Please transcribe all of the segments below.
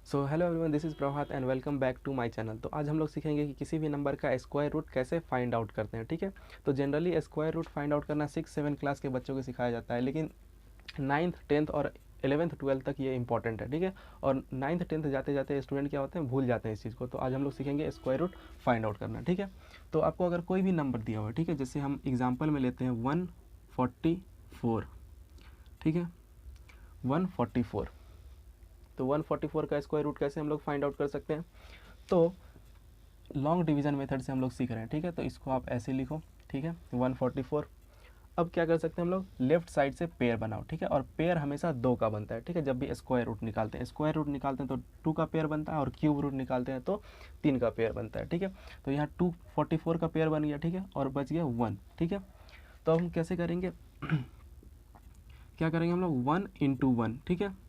So hello everyone, this is Prabhat and welcome back to my channel. तो आज हम लोग सीखेंगे कि किसी भी नंबर का स्क्वायर रूट कैसे फाइंड आउट करते हैं। ठीक है, तो generally square root find out करना 6-7 क्लास के बच्चों को सिखाया जाता है, लेकिन 9th 10th और 11th 12th तक ये इंपॉर्टेंट है। ठीक है, और 9th 10th जाते जाते स्टूडेंट क्या होते हैं, भूल जाते हैं इस चीज़ को। तो आज हम लोग सीखेंगे स्क्वायर रूट फाइंड आउट करना। ठीक है, तो आपको अगर कोई भी नंबर दिया हुआ है, ठीक है, जैसे हम एग्जाम्पल में लेते हैं 144। ठीक है, 144। तो 144 का स्क्वायर रूट कैसे हम लोग फाइंड आउट कर सकते हैं, तो लॉन्ग डिवीजन मेथड से हम लोग सीख रहे हैं। ठीक है, तो इसको आप ऐसे लिखो। ठीक है, 144। अब क्या कर सकते हैं हम लोग, लेफ्ट साइड से पेयर बनाओ। ठीक है, और पेयर हमेशा 2 का बनता है। ठीक है, जब भी स्क्वायर रूट निकालते हैं, स्क्वायर रूट निकालते हैं तो 2 का पेयर बनता है, और क्यूब रूट निकालते हैं तो 3 का पेयर बनता है। ठीक है, तो यहाँ 244 का पेयर बन गया। ठीक है, और बच गया 1। ठीक है, तो हम कैसे करेंगे क्या करेंगे हम लोग 1 इंटू 1। ठीक है,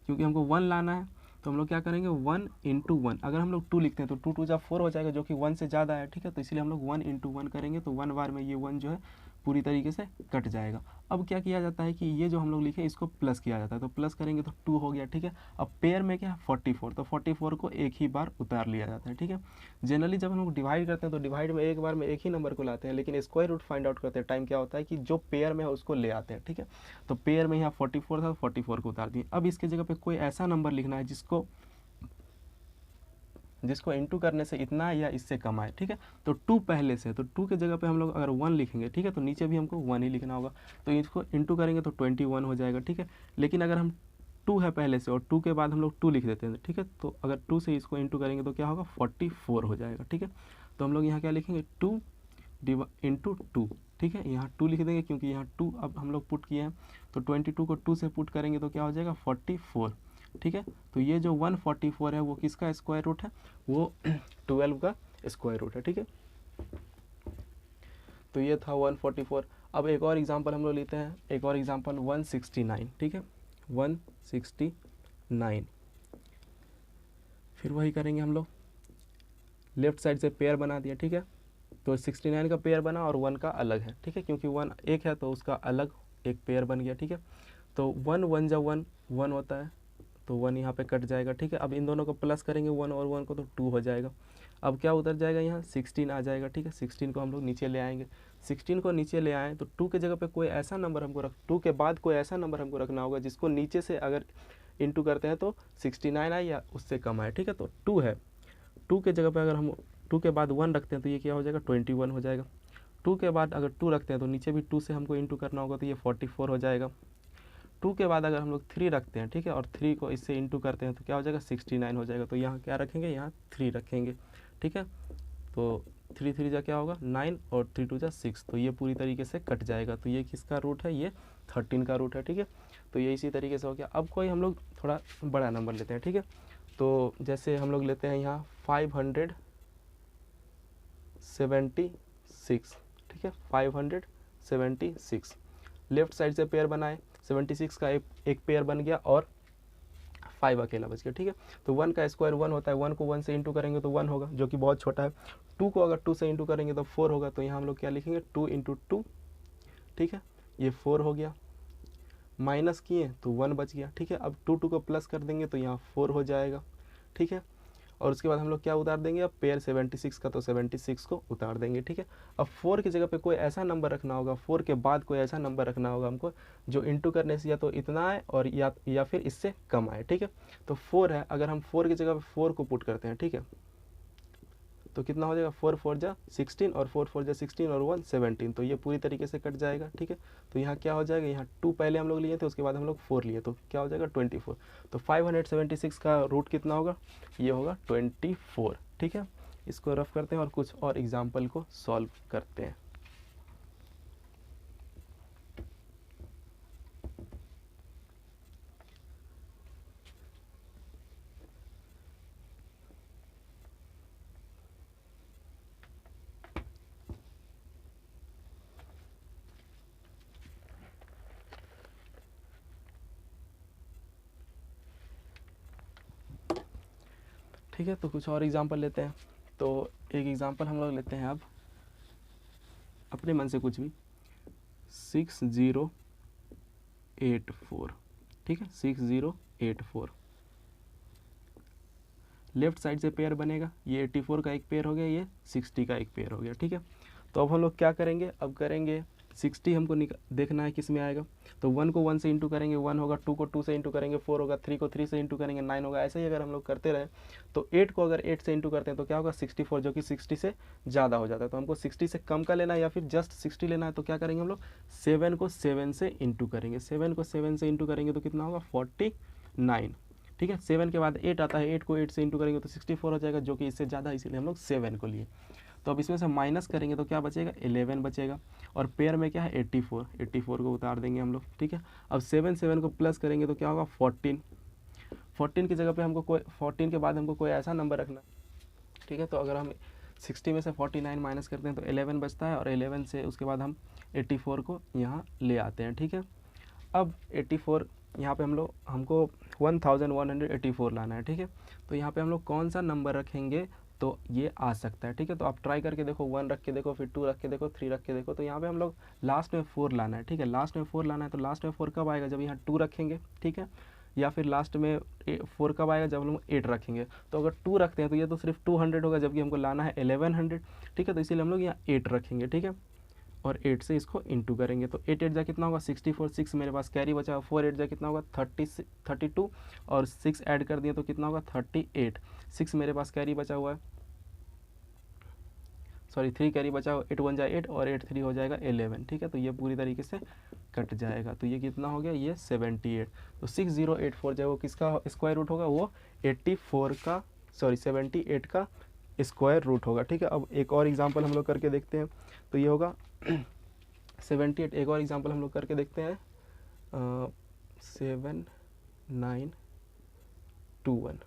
क्योंकि हमको 1 लाना है, तो हम लोग क्या करेंगे 1 इंटू 1। अगर हम लोग 2 लिखते हैं तो 2 2 जा 4 हो जाएगा, जो कि 1 से ज़्यादा है। ठीक है, तो इसलिए हम लोग 1 इंटू 1 करेंगे, तो 1 बार में ये 1 जो है पूरी तरीके से कट जाएगा। अब क्या किया जाता है कि ये जो हम लोग लिखे इसको प्लस किया जाता है, तो प्लस करेंगे तो 2 हो गया। ठीक है, अब पेयर में क्या है 44, तो 44 को एक ही बार उतार लिया जाता है। ठीक है, जनरली जब हम लोग डिवाइड करते हैं तो डिवाइड में एक बार में एक ही नंबर को लाते हैं, लेकिन स्क्वायर रूट फाइंड आउट करते टाइम क्या होता है कि जो पेयर में है उसको ले आते हैं। ठीक है, तो पेयर में यहाँ 44 था, 44 को उतार दिए। अब इसके जगह पे कोई ऐसा नंबर लिखना है जिसको इंटू करने से इतना है या इससे कम आए। ठीक है, तो 2 पहले से, तो 2 के जगह पे हम लोग अगर 1 लिखेंगे, ठीक है, तो नीचे भी हमको 1 ही लिखना होगा, तो इसको इंटू करेंगे तो 21 हो जाएगा। ठीक है, लेकिन अगर हम 2 है पहले से और 2 के बाद हम लोग 2 लिख देते हैं, ठीक है, तो अगर 2 से इसको इंटू करेंगे तो क्या होगा 44 हो जाएगा। ठीक है, तो हम लोग यहाँ क्या लिखेंगे 2 इंटू 2। ठीक है, यहाँ 2 लिख देंगे क्योंकि यहाँ 2 अब हम लोग पुट किए हैं, तो 22 को 2 से पुट करेंगे तो क्या हो जाएगा 44। ठीक है, तो ये जो 144 है वो किसका स्क्वायर रूट है, वो 12 का स्क्वायर रूट है। ठीक है, तो ये था 144। अब एक और एग्जांपल हम लोग लेते हैं, एक और एग्जांपल 169। ठीक है, 169 फिर वही करेंगे हम लोग, लेफ्ट साइड से पेयर बना दिया। ठीक है, तो 69 का पेयर बना और 1 का अलग है। ठीक है, क्योंकि 1 एक है तो उसका अलग एक पेयर बन गया। ठीक है, तो 1 1 जब 1 1 होता है तो 1 यहाँ पे कट जाएगा। ठीक है, अब इन दोनों को प्लस करेंगे 1 और 1 को, तो 2 हो जाएगा। अब क्या उतर जाएगा, यहाँ 16 आ जाएगा। ठीक है, 16 को हम लोग नीचे ले आएंगे। 16 को नीचे ले आएँ तो 2 के जगह पे कोई ऐसा नंबर हमको 2 के बाद कोई ऐसा नंबर हमको रखना होगा जिसको नीचे से अगर इंटू करते हैं तो 69 आए या उससे कम आए। ठीक है, तो 2 है, 2 के जगह पे अगर हम 2 के बाद 1 रखते हैं तो ये क्या हो जाएगा 21 हो जाएगा। 2 के बाद अगर 2 रखते हैं तो नीचे भी 2 से हमको इंटू करना होगा, तो ये 44 हो जाएगा। 2 के बाद अगर हम लोग 3 रखते हैं, ठीक है, और 3 को इससे इंटू करते हैं तो क्या हो जाएगा 69 हो जाएगा। तो यहाँ क्या रखेंगे, यहाँ 3 रखेंगे। ठीक है, तो 3 3 जा क्या होगा 9 और 3 2 जा 6, तो ये पूरी तरीके से कट जाएगा। तो ये किसका रूट है, ये 13 का रूट है। ठीक है, तो ये इसी तरीके से हो गया। अब कोई हम लोग थोड़ा बड़ा नंबर लेते हैं। ठीक है, तो जैसे हम लोग लेते हैं यहाँ 576। ठीक है, 576 लेफ्ट साइड से पेयर बनाए, 76 का एक पेयर बन गया और 5 अकेला बच गया। ठीक है, तो 1 का स्क्वायर 1 होता है, 1 को 1 से इंटू करेंगे तो 1 होगा, जो कि बहुत छोटा है। 2 को अगर 2 से इंटू करेंगे तो 4 होगा, तो यहाँ हम लोग क्या लिखेंगे 2 इंटू 2। ठीक है, ये 4 हो गया, माइनस किए तो 1 बच गया। ठीक है, अब 2 2 को प्लस कर देंगे तो यहाँ 4 हो जाएगा। ठीक है, और उसके बाद हम लोग क्या उतार देंगे, अब पेयर 76 का, तो 76 को उतार देंगे। ठीक है, अब 4 की जगह पे कोई ऐसा नंबर रखना होगा, 4 के बाद कोई ऐसा नंबर रखना होगा हमको जो इंटू करने से या तो इतना आए और या फिर इससे कम आए। ठीक है, तो 4 है, अगर हम 4 की जगह पे 4 को पुट करते हैं, ठीक है, तो कितना हो जाएगा 4 4 जा 16 और 4 4 जा 16 और 1 17, तो ये पूरी तरीके से कट जाएगा। ठीक है, तो यहाँ क्या हो जाएगा, यहाँ 2 पहले हम लोग लिए थे, उसके बाद हम लोग 4 लिए, तो क्या हो जाएगा 24। तो 576 का रूट कितना होगा, ये होगा 24। ठीक है, इसको रफ करते हैं और कुछ और एग्जाम्पल को सॉल्व करते हैं। ठीक है, तो कुछ और एग्जाम्पल लेते हैं। तो एक एग्जाम्पल हम लोग लेते हैं अब अपने मन से कुछ भी, 6084। ठीक है, 6084। लेफ्ट साइड से पेयर बनेगा, ये 84 का एक पेयर हो गया, ये 60 का एक पेयर हो गया, ठीक है। तो अब हम लोग क्या करेंगे, अब करेंगे 60 हमको देखना है किस में आएगा, तो 1 को 1 से इंटू करेंगे 1 होगा, 2 को 2 से इंटू करेंगे 4 होगा, 3 को 3 से इंटू करेंगे 9 होगा। ऐसे ही अगर हम लोग करते रहे तो 8 को अगर 8 से इंटू करते हैं तो क्या होगा 64, जो कि 60 से ज़्यादा हो जाता है। तो हमको 60 से कम का लेना है या फिर जस्ट 60 लेना है, तो क्या करेंगे हम लोग 7 को 7 से इंटू करेंगे, 7 को 7 से इंटू करेंगे तो कितना होगा 49, ठीक है। 7 के बाद 8 आता है, 8 को 8 से इंटू करेंगे तो 64 हो जाएगा, जो कि इससे ज़्यादा, इसीलिए हम लोग 7 को लिए। तो अब इसमें से माइनस करेंगे तो क्या बचेगा 11 बचेगा, और पेयर में क्या है 84, 84 को उतार देंगे हम लोग, ठीक है। अब 7 को प्लस करेंगे तो क्या होगा 14 की जगह पे हमको कोई 14 के बाद हमको कोई ऐसा नंबर रखना, ठीक है। तो अगर हम 60 में से 49 माइनस करते हैं तो 11 बचता है, और 11 से उसके बाद हम 84 को यहाँ ले आते हैं, ठीक है। अब 84 यहाँ पे हमको 1184 लाना है, ठीक है। तो यहाँ पे हम लोग कौन सा नंबर रखेंगे तो ये आ सकता है, ठीक है। तो आप ट्राई करके देखो, 1 रख के देखो, फिर 2 रख के देखो, 3 रख के देखो। तो यहाँ पे हम लोग लास्ट में 4 लाना है, ठीक है। लास्ट में 4 लाना है, तो लास्ट में 4 कब आएगा जब यहाँ 2 रखेंगे, ठीक है। या फिर लास्ट में 4 कब आएगा जब हम लोग 8 रखेंगे। तो अगर 2 रखते हैं तो ये तो सिर्फ 200 होगा, जबकि हमको लाना है 1100, ठीक है। तो इसीलिए हम लोग यहाँ 8 रखेंगे, ठीक है, और 8 से इसको इंटू करेंगे। तो 8 8 जा कितना होगा 64, 6 मेरे पास कैरी बचा, 4 8 जा कितना होगा 32, और 6 ऐड कर दिए तो कितना होगा 38, 6 मेरे पास कैरी बचा हुआ है, सॉरी 3 कैरी बचा हुआ, 8 1 जा 8 और 8 3 हो जाएगा 11, ठीक है। तो ये पूरी तरीके से कट जाएगा, तो ये कितना हो गया ये 78। तो 6084 जो है वो किसका स्क्वायर रूट होगा, वो 78 का स्क्वायर रूट होगा, ठीक है। अब एक और एग्जांपल हम लोग करके देखते हैं, तो ये होगा 78। एक और एग्जांपल हम लोग करके देखते हैं 7921,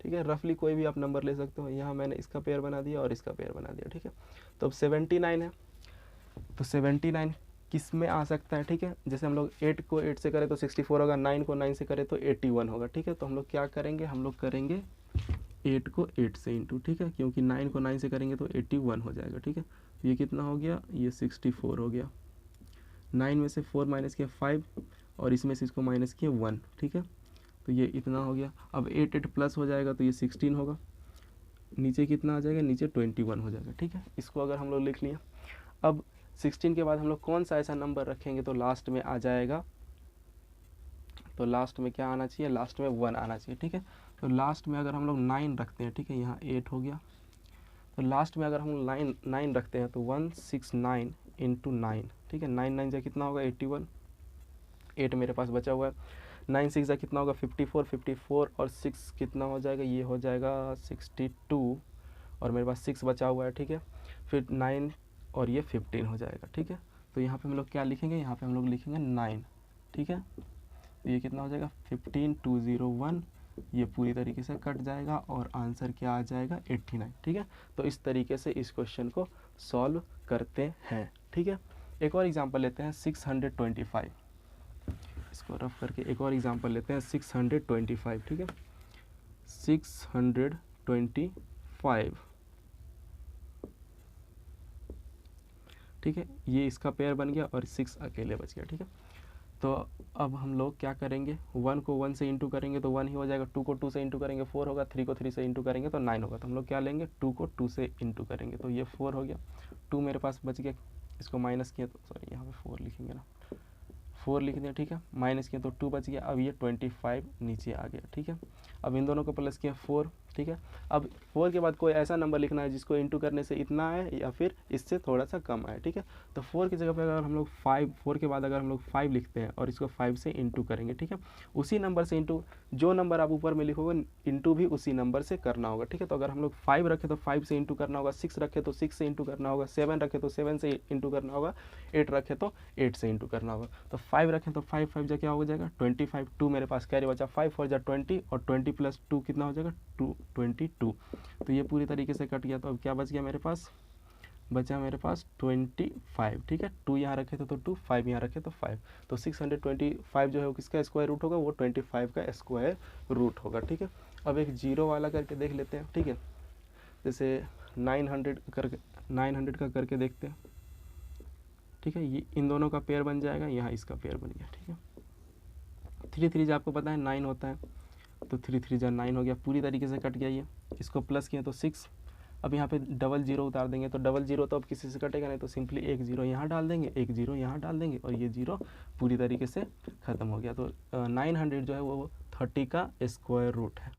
ठीक है। रफली कोई भी आप नंबर ले सकते हो, यहाँ मैंने इसका पेयर बना दिया और इसका पेयर बना दिया, ठीक है। तो अब 79 है, तो 79 किस में आ सकता है, ठीक है। जैसे हम लोग 8 को 8 से करें तो 64 होगा, 9 को 9 से करें तो 81 होगा, ठीक है। तो हम लोग क्या करेंगे, हम लोग करेंगे 8 को 8 से इंटू, ठीक है, क्योंकि 9 को 9 से करेंगे तो 81 हो जाएगा, ठीक है। तो ये कितना हो गया, ये 64 हो गया। 9 में से 4 माइनस किया 5, और इसमें से इसको माइनस किया 1, ठीक है। तो ये इतना हो गया। अब 8 8 प्लस हो जाएगा तो ये 16 होगा, नीचे कितना आ जाएगा, नीचे 21 हो जाएगा, ठीक है। इसको अगर हम लोग लिख लिया, अब 16 के बाद हम लोग कौन सा ऐसा नंबर रखेंगे तो लास्ट में आ जाएगा, तो लास्ट में क्या आना चाहिए, लास्ट में 1 आना चाहिए, ठीक है। तो लास्ट में अगर हम लोग 9 रखते हैं, ठीक है, यहाँ 8 हो गया, तो लास्ट में अगर हम 9 रखते हैं तो 169 इंटू 9, ठीक है। 9 9 जा कितना होगा 81, 8 मेरे पास बचा हुआ है। 9 6 जा कितना होगा 54, 54 और 6 कितना हो जाएगा, ये हो जाएगा 62, और मेरे पास 6 बचा हुआ है, ठीक है। फिर 9 और ये 15 हो जाएगा, ठीक है। तो यहाँ पे हम लोग क्या लिखेंगे, यहाँ पे हम लोग लिखेंगे 9, ठीक है। तो ये कितना हो जाएगा 15201, ये पूरी तरीके से कट जाएगा और आंसर क्या आ जाएगा 89, ठीक है। तो इस तरीके से इस क्वेश्चन को सॉल्व करते हैं, ठीक है। एक और एग्जांपल लेते हैं 625, इसको रफ करके एक और एग्जांपल लेते हैं 625, ठीक है। 625, ठीक है, ये इसका पेयर बन गया और 6 अकेले बच गया, ठीक है। तो अब हम लोग क्या करेंगे, 1 को 1 से इंटू करेंगे तो 1 ही हो जाएगा, 2 को 2 से इंटू करेंगे 4 होगा, 3 को 3 से इंटू करेंगे तो 9 होगा। तो हम लोग क्या लेंगे, 2 को 2 से इंटू करेंगे तो ये 4 हो गया, 2 मेरे पास बच गया, इसको माइनस किया तो सॉरी यहाँ पे 4 लिखेंगे ना, 4 लिख दिया, ठीक है, माइनस किया तो 2 बच गया। अब ये 25 नीचे आ गया, ठीक है। अब इन दोनों को प्लस किया 4, ठीक है। अब 4 के बाद कोई ऐसा नंबर लिखना है जिसको इंटू करने से इतना आए या फिर इससे थोड़ा सा कम आए, ठीक है। तो 4 की जगह पर अगर हम लोग 4 के बाद अगर हम लोग 5 लिखते हैं और इसको 5 से इंटू करेंगे, ठीक है, उसी नंबर से इंटू, जो नंबर आप ऊपर में लिखोगे इंटू भी उसी नंबर से करना होगा, ठीक है। तो अगर हम लोग 5 रखे तो 5 से इंटू करना होगा, 6 रखे तो 6 से इंटू करना होगा, 7 रखे तो 7 से इंटू करना होगा, 8 रखे तो 8 से इंटू करना होगा। तो 5 रखें तो 5 5 जा क्या हो जाएगा 25, 2 मेरे पास कैरी बचा, 5 4 जा 20 और 20 प्लस 2 कितना हो जाएगा 22। तो ये पूरी तरीके से कट गया। तो अब क्या बच गया मेरे पास, बचा मेरे पास 25, ठीक है। 2 यहाँ रखे थे तो 2, 5 यहाँ रखे तो 5। तो 625 जो है वो किसका स्क्वायर रूट होगा, वो 25 का स्क्वायर रूट होगा, ठीक है। अब एक जीरो वाला करके देख लेते हैं, ठीक है। जैसे 900 का करके देखते हैं, ठीक है। ये इन दोनों का पेयर बन जाएगा, यहाँ इसका पेयर बन गया, ठीक है। 3 3 जो आपको पता है 9 होता है, तो 3 3 जा 9 हो गया, पूरी तरीके से कट गया ये। इसको प्लस किए तो 6। अब यहाँ पे डबल जीरो उतार देंगे, तो डबल जीरो तो अब किसी से कटेगा नहीं, तो सिंपली एक जीरो यहाँ डाल देंगे, एक जीरो यहाँ डाल देंगे, और ये जीरो पूरी तरीके से ख़त्म हो गया। तो 900 जो है वो 30 का स्क्वायर रूट है।